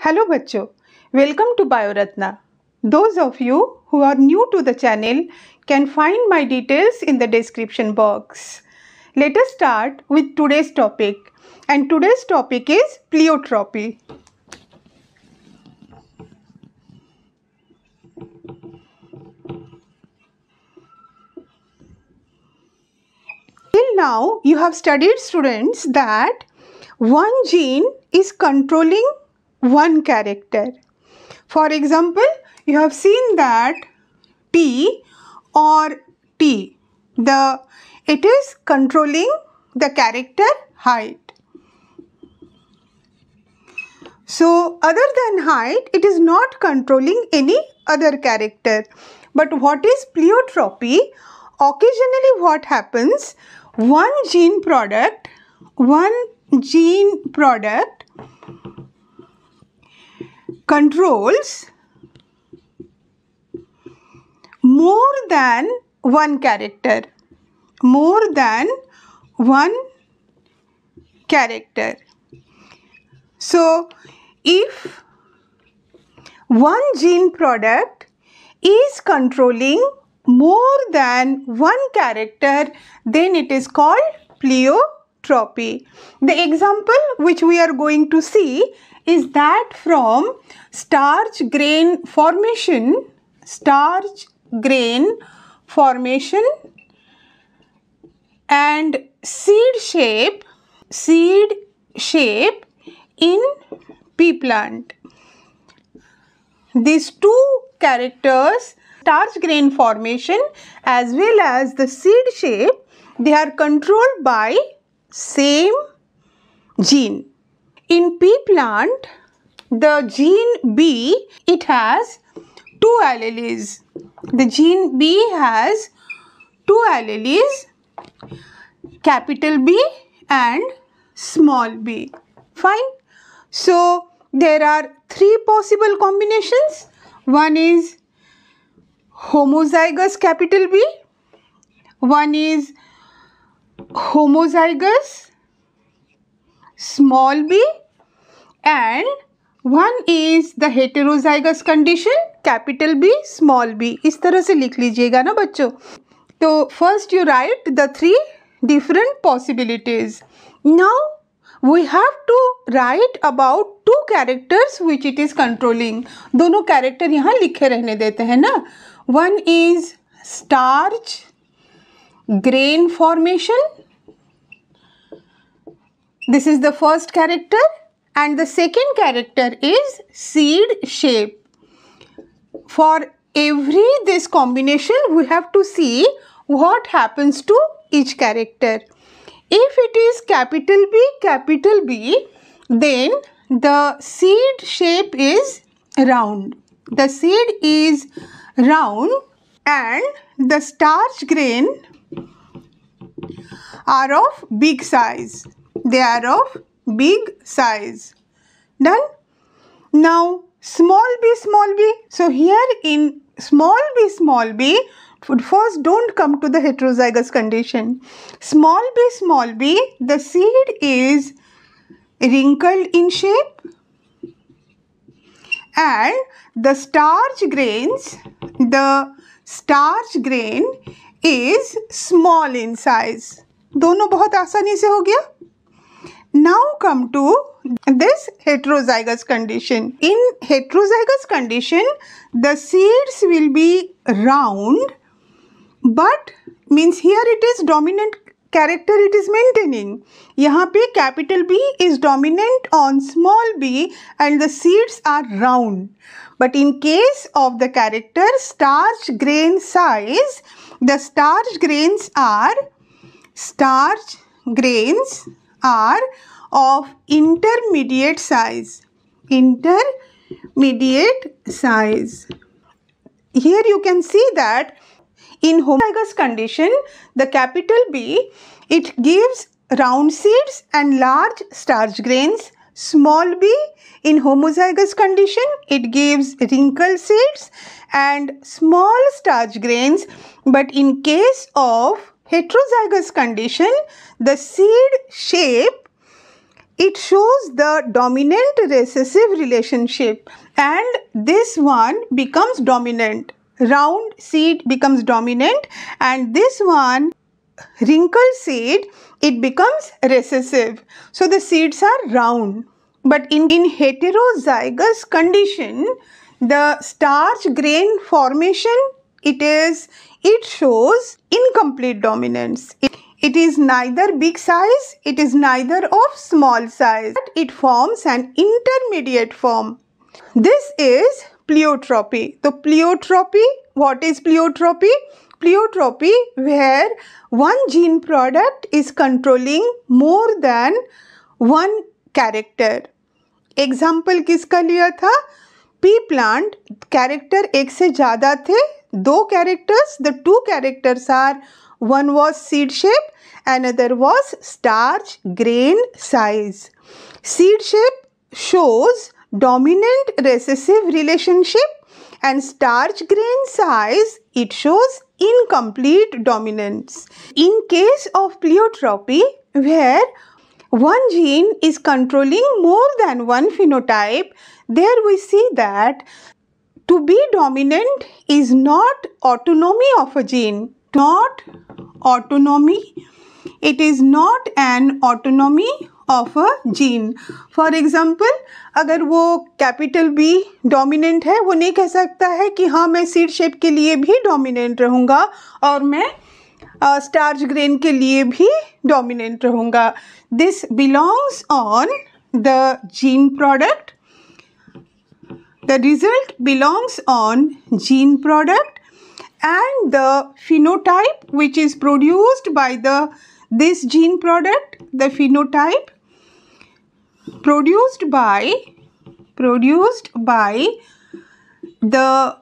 Hello बच्चों, welcome to Bioratna. Those of you who are new to the channel can find my details in the description box. Let us start with today's topic, and today's topic is pleiotropy. Till now you have studied, students, that one gene is controlling one character. For example, you have seen that T or T, it is controlling the character height. So other than height, it is not controlling any other character. But what is pleiotropy? Occasionally what happens, one gene product controls more than one character. So if one gene product is controlling more than one character, then it is called pleiotropy. The example which we are going to see is that from starch grain formation and seed shape in pea plant. These two characters, starch grain formation as well as the seed shape, they are controlled by same gene. In pea plant, the gene B, it has two alleles. The gene B has two alleles, capital B and small b. Fine. So there are three possible combinations. One is homozygous capital B, one is homozygous small b, and one is the heterozygous condition capital B small b. इस तरह से लिख लीजिएगा ना बच्चों. तो first you write the three different possibilities. Now we have to write about two characters which it is controlling. दोनों character यहाँ लिखे रहने देते हैं ना. One is starch grain formation. This is the first character, and the second character is seed shape. For every this combination, we have to see what happens to each character. If it is capital B, then the seed shape is round. The seed is round and the starch grain are of big size. They are of big size. Done? Now small b. So here in small b, first don't come to the heterozygous condition. Small b, the seed is wrinkled in shape and the starch grain is small in size. दोनों बहुत आसानी से हो गया. Now come to this heterozygous condition. In heterozygous condition, the seeds will be round, but means here it is dominant character it is maintaining. यहाँ पे capital B is dominant on small b and the seeds are round. But in case of the character starch grain size, the starch grains are of intermediate size. Here you can see that in homozygous condition, the capital B, it gives round seeds and large starch grains. Small b, in homozygous condition, it gives wrinkled seeds and small starch grains. But in case of heterozygous condition, the seed shape It shows the dominant recessive relationship, and this one becomes dominant. Round seed becomes dominant, and this one, wrinkled seed, it becomes recessive. So the seeds are round. But in heterozygous condition, the starch grain formation, it shows incomplete dominance. It is neither big size, it is neither of small size. It forms an intermediate form. This is pleiotropy. So pleiotropy, what is pleiotropy? Pleiotropy where one gene product is controlling more than one character. Example किसका लिया था? P plant, character एक से ज़्यादा थे, दो characters. The two characters are, one was seed shape, another was starch grain size. Seed shape shows dominant recessive relationship, and starch grain size, it shows incomplete dominance. In case of pleiotropy, where one gene is controlling more than one phenotype, there we see that to be dominant is not autonomy of a gene. Not autonomy. It is not an autonomy of a gene. For example, अगर वो capital B dominant है, वो नहीं कह सकता है कि हाँ मैं सीड शेप के लिए भी डोमिनेंट रहूँगा और मैं स्टार्च ग्रेन के लिए भी डोमिनेंट रहूँगा. This belongs on the gene product. The result belongs on gene product and the phenotype which is produced by this gene product. The phenotype produced by the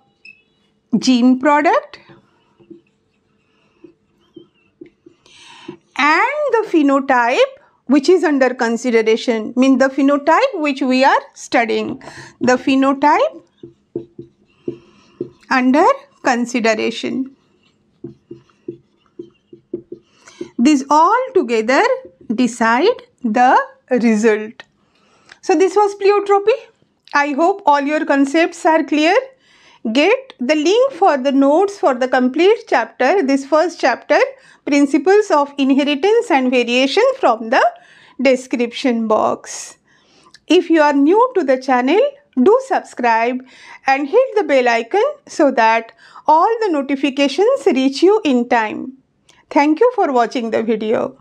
gene product and the phenotype which is under consideration, means the phenotype which we are studying. The phenotype under consideration. These all together decide the result. So this was pleiotropy. I hope all your concepts are clear. Get the link for the notes for the complete chapter, this first chapter, Principles of Inheritance and Variation, from the description box. If you are new to the channel, do subscribe and hit the bell icon so that all the notifications reach you in time. Thank you for watching the video.